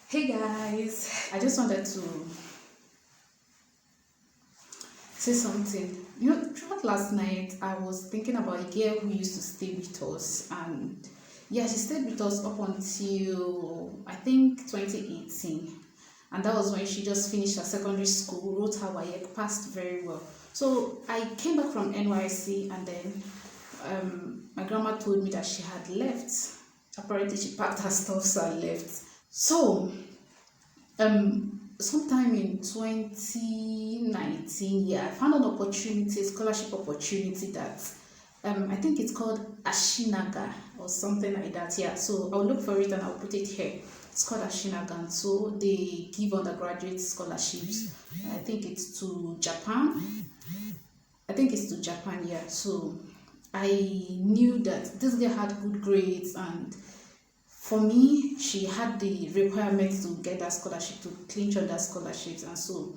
Hey guys, I just wanted to say something. Throughout last night, I was thinking about a girl who used to stay with us, and yeah, she stayed with us up until I think 2018, and that was when she just finished her secondary school, wrote her WAEC, passed very well. So I came back from NYC, and then my grandma told me that she had left. Apparently, she packed her stuff and left. So sometime in 2019, yeah, I found an opportunity, scholarship opportunity that I think it's called Ashinaga or something like that. Yeah, so I'll look for it and I'll put it here. It's called Ashinaga, and so they give undergraduate scholarships. I think it's to Japan. I think it's to Japan, yeah. So I knew that this girl had good grades, and for me, she had the requirements to get that scholarship, to clinch on that scholarships. And so,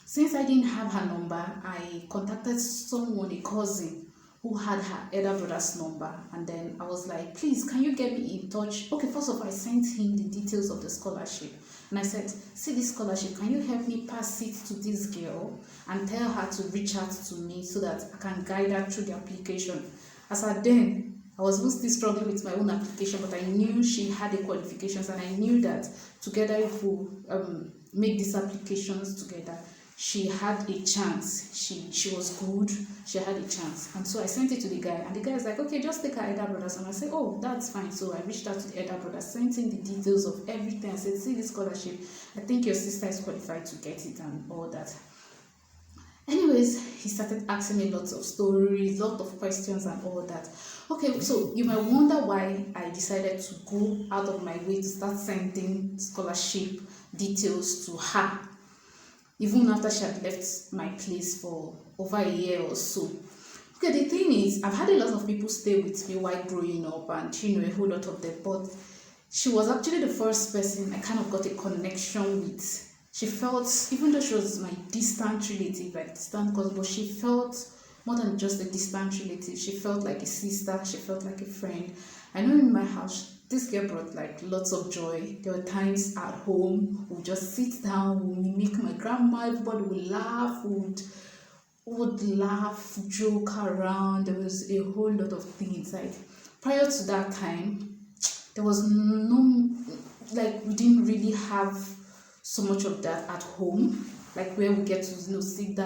since I didn't have her number, I contacted someone, a cousin, who had her elder brother's number. And then I was like, please, can you get me in touch? Okay, first of all, I sent him the details of the scholarship. And I said, see this scholarship, can you help me pass it to this girl and tell her to reach out to me so that I can guide her through the application? As at then, I was even still struggling with my own application, but I knew she had the qualifications, and I knew that together, if we make these applications together, she had a chance. She was good. She had a chance, and so I sent it to the guy, and the guy is like, "Okay, just take her elder brothers." And I said, "Oh, that's fine." So I reached out to the elder brother, sent in the details of everything. I said, "See this scholarship. I think your sister is qualified to get it, and all that." Anyways, he started asking me lots of stories, lots of questions and all that. Okay, so you might wonder why I decided to go out of my way to start sending scholarship details to her, even after she had left my place for over a year or so. Okay, the thing is, I've had a lot of people stay with me while growing up, and a whole lot of them, but she was actually the first person I kind of got a connection with. She felt, even though she was my distant relative, like distant cousin, but she felt more than just a distant relative. She felt like a sister, she felt like a friend. I know in my house, this girl brought like lots of joy. There were times at home, we'll just sit down, we'll mimic my grandma, everybody would laugh, would laugh, joke around. There was a whole lot of things. Like prior to that time, there was no, like, we didn't really have so much of that at home, like where we get to sit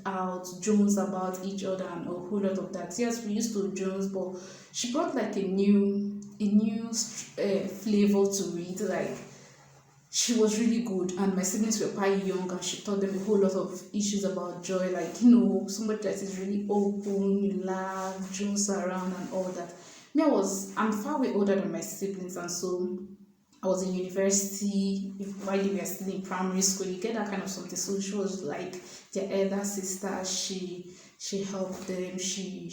out, jones about each other and a whole lot of that. Yes, we used to jones, but she brought like a new flavor to it. Like, she was really good, and my siblings were quite young, and she taught them a whole lot of issues about joy, like, somebody that is really open, you laugh, jokes around and all that. I'm far way older than my siblings, and so I was in university while they were still in primary school. You get that kind of something. So she was like their elder sister. She helped them. She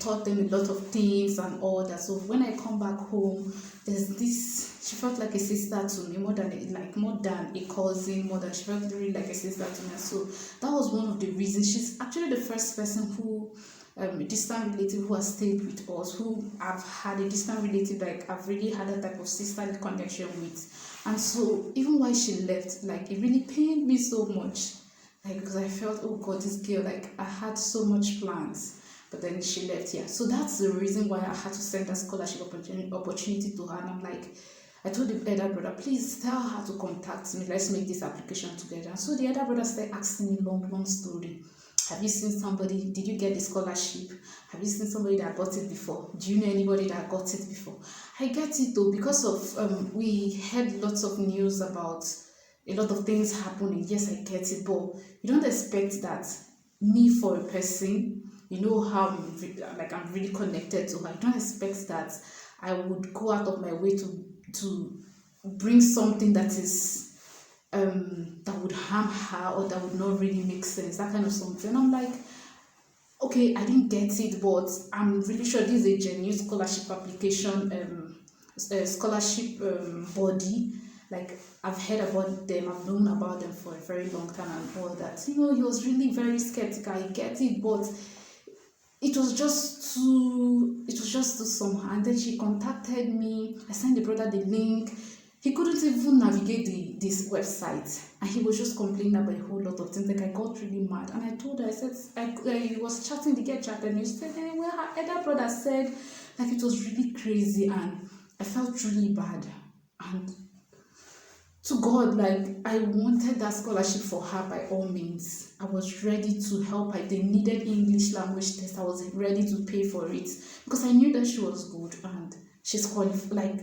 taught them a lot of things and all that. So when I come back home, there's this. She felt like a sister to me, more than a cousin, more than she felt really like a sister to me. So that was one of the reasons. She's actually the first person who a distant relative who has stayed with us, who I've had a distant relative, like I've really had a type of sisterly connection with. And so even while she left, like, it really pained me so much, like, because I felt, oh God, this girl, like, I had so much plans, but then she left. Yeah, so that's the reason why I had to send that scholarship opportunity to her. And I'm like, I told the elder brother, please tell her to contact me. Let's make this application together. And so the elder brother started asking me long story. Have you seen somebody? Did you get the scholarship? Have you seen somebody that got it before? Do you know anybody that got it before? I get it though, because of we heard lots of news about a lot of things happening. Yes, I get it, but you don't expect that me, for a person, how I'm really connected to her. I don't expect that I would go out of my way to bring something that is that would harm her, or that would not really make sense, that kind of something. And I'm like, okay, I didn't get it, but I'm really sure this is a genuine scholarship application, scholarship body. Like, I've heard about them, I've known about them for a very long time and all that. He was really very skeptical. I get it, but it was just too somehow. And then she contacted me. I sent the brother the link. he couldn't even navigate this website, and he was just complaining about a whole lot of things. Like, I got really mad, and I told her, I said, I was chatting, the girl chatted, and he said, well, her elder brother said like it was really crazy, and I felt really bad. And to God, like, I wanted that scholarship for her by all means. I was ready to help her. They needed English language test. I was ready to pay for it because I knew that she was good and she's qualified. Like,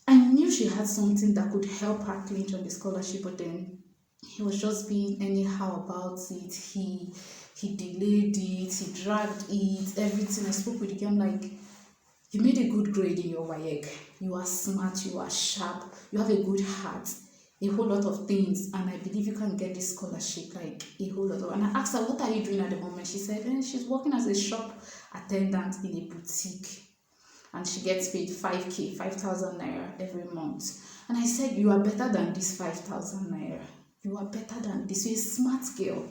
I knew she had something that could help her clinch on the scholarship, but then he was just being anyhow about it. He delayed it, he dragged it, everything. I spoke with the girl, like, you made a good grade in your WAEC. You are smart, you are sharp, you have a good heart, a whole lot of things, and I believe you can get this scholarship, like a whole lot of. And I asked her, what are you doing at the moment? She said, she's working as a shop attendant in a boutique, and she gets paid 5,000 naira every month. And I said, you are better than this 5,000 naira. You are better than this. You're a smart girl.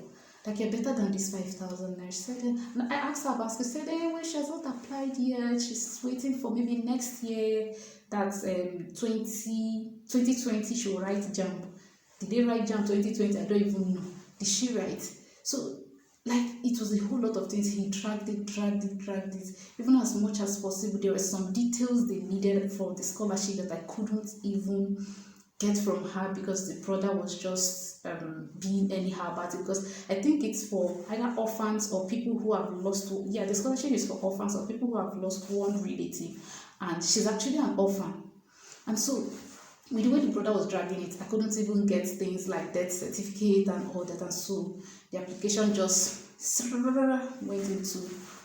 Like, you're better than this 5,000 naira. She said, and I asked her about, she said, well, she has not applied yet. She's waiting for maybe next year. That's 2020, she will write JAMB. Did they write JAMB 2020? I don't even know. Did she write? So, like, it was a whole lot of things. He dragged it. Even as much as possible, there were some details they needed for the scholarship that I couldn't even get from her because the brother was just being anyhow about it. Because I think it's for either orphans or people who have lost. Yeah, the scholarship is for orphans or people who have lost one relative, and she's actually an orphan. And so, with the way the brother was dragging it, I couldn't even get things like death certificate and all that. And so the application just went into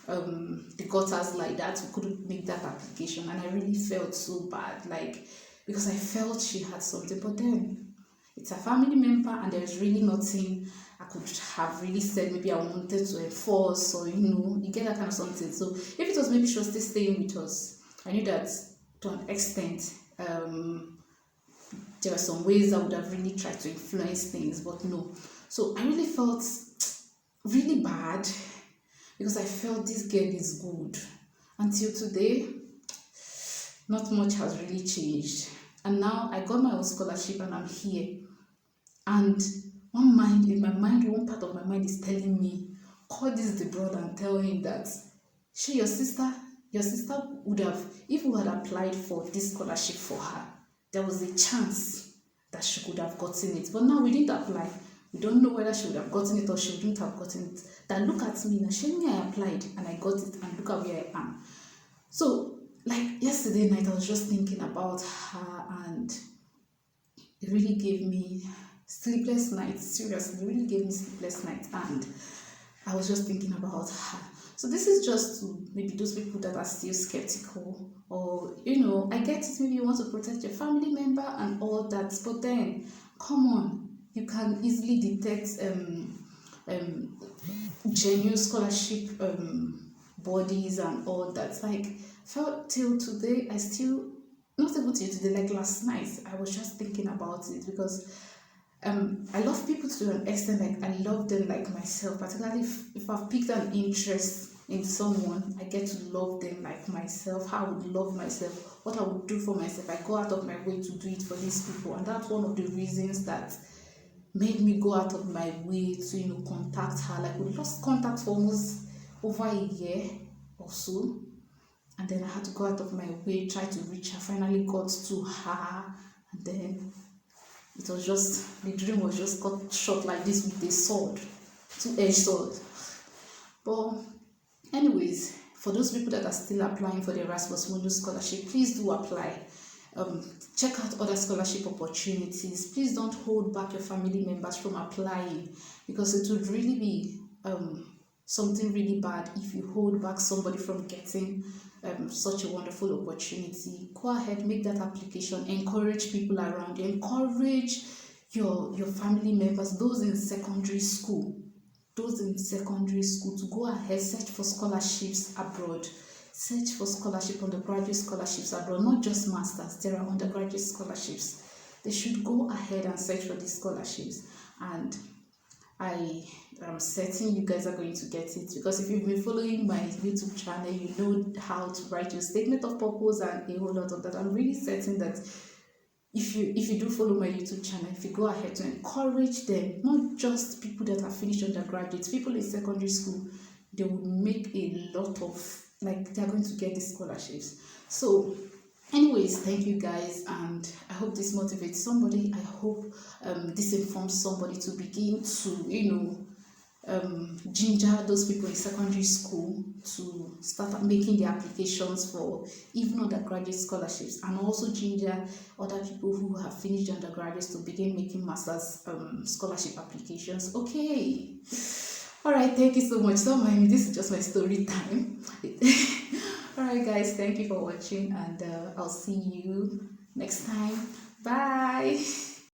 the gutters like that. We couldn't make that application, and I really felt so bad, like, because I felt she had something. But then it's a family member, and there's really nothing I could have really said. Maybe I wanted to enforce, or you get that kind of something. So if it was maybe she was still staying with us, I knew that to an extent there were some ways I would have really tried to influence things, but no. So I really felt really bad because I felt this girl is good. Until today, not much has really changed. And now I got my own scholarship and I'm here. And one part of my mind is telling me, call this the brother and tell him that your sister would have, if we had applied for this scholarship for her, there was a chance that she could have gotten it. But now we didn't apply. We don't know whether she would have gotten it or she wouldn't have gotten it. Then look at me now. Show me I applied and I got it, and look at where I am. So, like, yesterday night, I was just thinking about her, and it really gave me sleepless nights. Seriously, it really gave me sleepless nights, and I was just thinking about her. So this is just to maybe those people that are still skeptical, or I get it, maybe you want to protect your family member and all that, but then come on, you can easily detect genuine scholarship bodies and all that. Like, felt till today, I still, not even till today, like last night, I was just thinking about it because I love people to an extent, like I love them like myself, particularly if I've picked an interest in someone, I get to love them like myself, how I would love myself, what I would do for myself. I go out of my way to do it for these people, and that's one of the reasons that made me go out of my way to contact her. Like, we lost contact for almost over a year or so, and then I had to go out of my way, try to reach her, finally got to her, and then it was just, the dream was just cut short like this with a sword, two-edged sword. But anyways, for those people that are still applying for the Erasmus Mundus scholarship, please do apply. Check out other scholarship opportunities. Please don't hold back your family members from applying, because it would really be something really bad if you hold back somebody from getting such a wonderful opportunity. Go ahead, make that application, encourage people around you, encourage your family members, those in secondary school to go ahead, search for scholarships abroad. Search for scholarship, undergraduate scholarships abroad, not just masters. There are undergraduate scholarships. They should go ahead and search for these scholarships, and I am certain you guys are going to get it, because if you've been following my YouTube channel, you know how to write your statement of purpose and a whole lot of that. I'm really certain that if you do follow my YouTube channel, if you go ahead to encourage them, not just people that have finished undergraduates, people in secondary school, they would make a lot of, like, they're going to get these scholarships. So anyways, thank you guys, and I hope this motivates somebody. I hope this informs somebody to begin to ginger those people in secondary school to start making the applications for even undergraduate scholarships, and also ginger other people who have finished undergraduates to begin making master's scholarship applications. Okay, all right, thank you so much. So this is just my story time. All right guys, thank you for watching, and I'll see you next time. Bye.